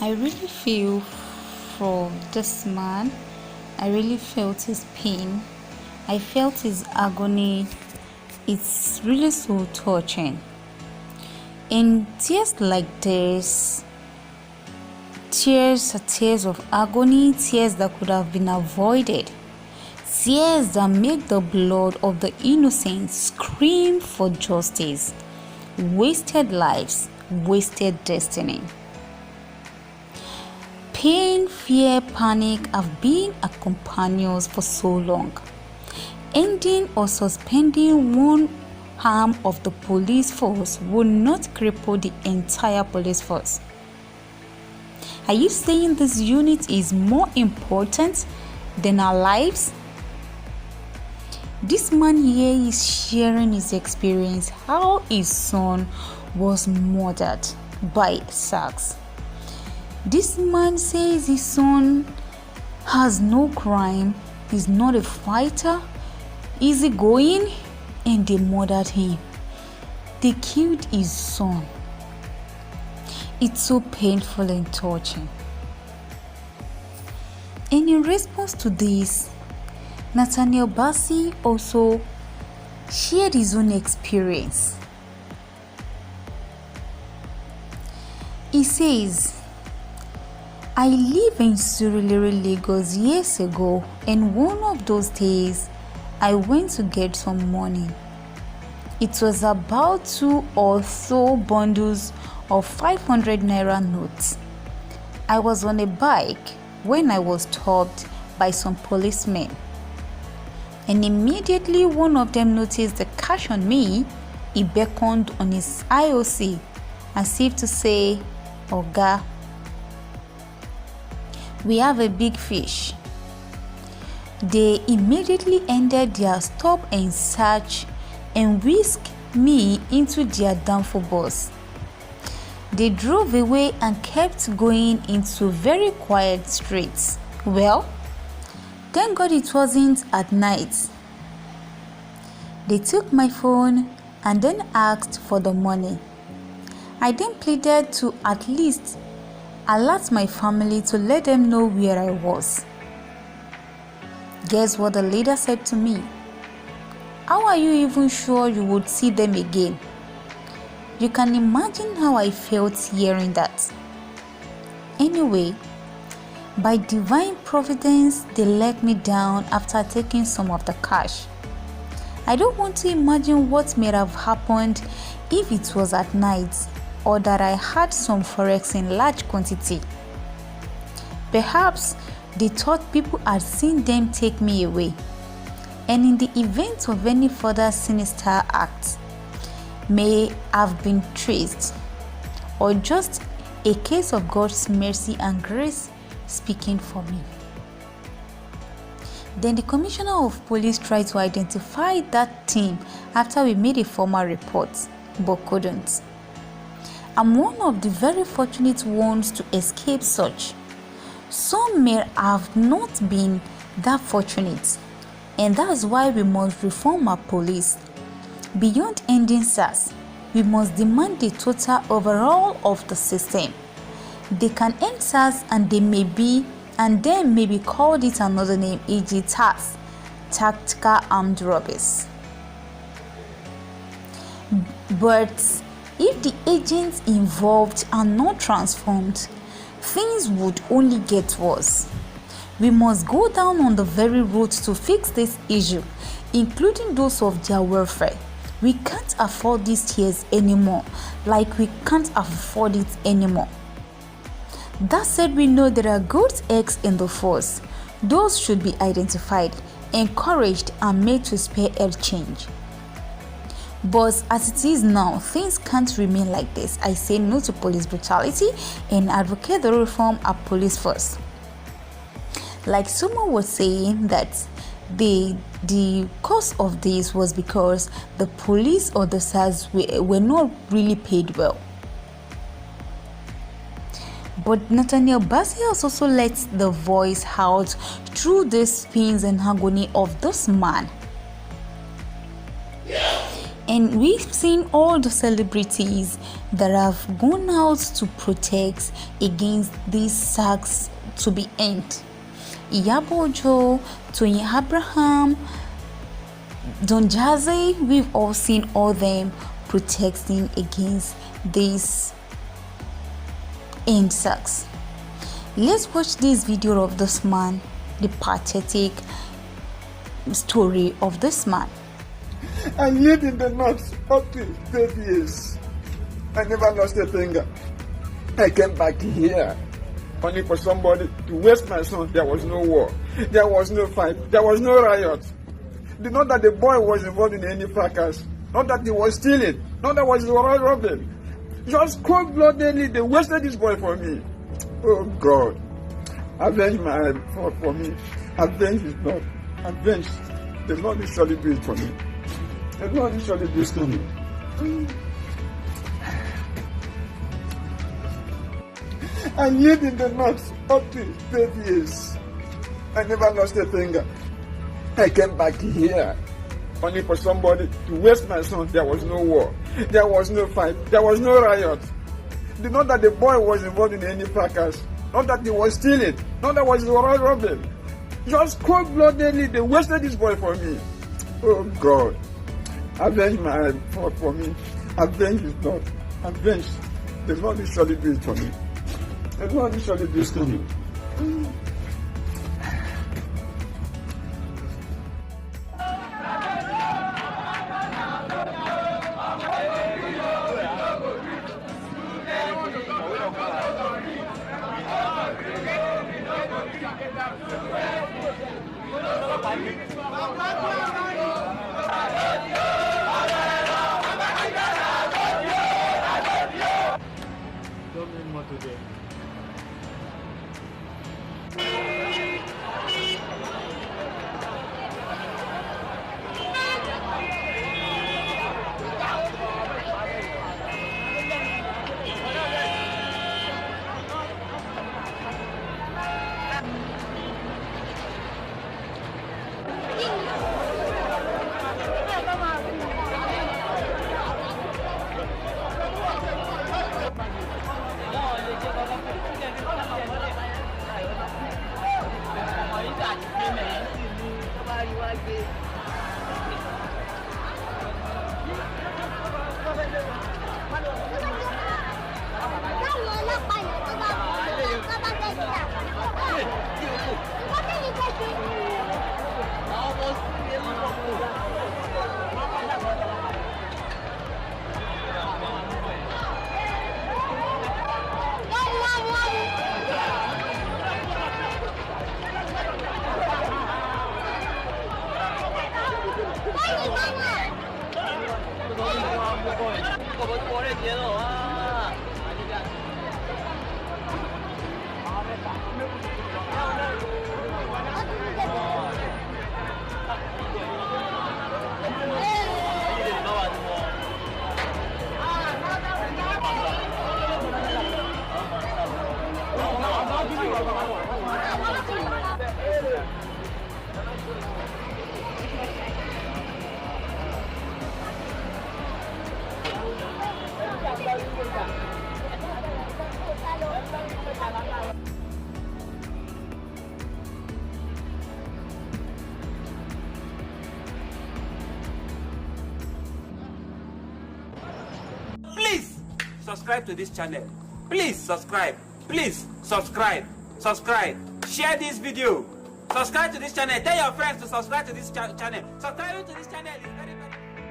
I really feel for this man. I really felt his pain. I felt his agony. It's really so touching. In tears like this, tears are tears of agony, tears that could have been avoided, tears that make the blood of the innocent scream for justice. Wasted lives, wasted destiny. Pain, fear, panic have been our companions for so long. Ending or suspending one arm of the police force will not cripple the entire police force. Are you saying this unit is more important than our lives? This man here is sharing his experience how his son was murdered by thugs. This man says his son has no crime, he's not a fighter, easygoing, and they murdered him. They killed his son. It's so painful and touching. And in response to this, Nathaniel Bassey also shared his own experience. He says, I lived in Surulere, Lagos years ago, and one of those days I went to get some money. It was about 2 or so bundles of 500 naira notes. I was on a bike when I was stopped by some policemen, and immediately one of them noticed the cash on me. He beckoned on his IOC as if to say, Oga, we have a big fish. They immediately ended their stop and search and whisked me into their downfall bus. They drove away and kept going into very quiet streets. Well, thank God it wasn't at night. They took my phone and then asked for the money. I then pleaded to at least alert my family to let them know where I was. Guess what the leader said to me? How are you even sure you would see them again? You can imagine how I felt hearing that. Anyway, by divine providence, they let me down after taking some of the cash. I don't want to imagine what may have happened if it was at night, or that I had some forex in large quantity. Perhaps they thought people had seen them take me away, and in the event of any further sinister acts, may have been traced, or just a case of God's mercy and grace speaking for me. Then the Commissioner of Police tried to identify that team after we made a formal report, but couldn't. I'm one of the very fortunate ones to escape such. Some may have not been that fortunate, and that's why we must reform our police. Beyond ending SARS, we must demand the total overhaul of the system. They can end SARS and then maybe called it another name, e.g. TARS, Tactical Armed Robbers. But if the agents involved are not transformed, things would only get worse. We must go down on the very road to fix this issue, including those of their welfare. We can't afford these tears anymore, like we can't afford it anymore. That said, we know there are good eggs in the force. Those should be identified, encouraged, and made to spare head change. But as it is now, things can't remain like this. I say no to police brutality and advocate the reform of police force. Like someone was saying that the cause of this was because the police officers were not really paid well. But Nathaniel Bassey has also let the voice out through the pains and agony of this man. And we've seen all the celebrities that have gone out to protest against these sacks to be end. Iyabo Ojo, Tony Abraham, Don Jazzy, we've all seen all them protesting against these end sacks. Let's watch this video of this man, the pathetic story of this man. I lived in the north up to 30 years. I never lost a finger. I came back here only for somebody to waste my son. There was no war. There was no fight. There was no riot. Not that the boy was involved in any fracas. Not that he was stealing. Not that he was robbing. Just cold-bloodedly, they wasted this boy for me. Oh God. Avenge my fault for me. Avenge his blood. Avenge. The Lord will surely do it for me. The Lord will surely do it for me. I lived in the north up to 30 years. I never lost a finger. I came back here only for somebody to waste my son. There was no war. There was no fight. There was no riot. Not that the boy was involved in any fracas. Not that he was stealing. Not that he was robbing. Just cold-bloodedly, they wasted this boy for me. Oh God. Avenge my fault for me. Avenge his blood. Avenge. The Lord will surely do it for me. The Lord will surely do it for me. Today. Please subscribe to this channel. Please subscribe. Please subscribe. Subscribe. Share this video. Subscribe to this channel. Tell your friends to subscribe to this channel. Subscribing to this channel is very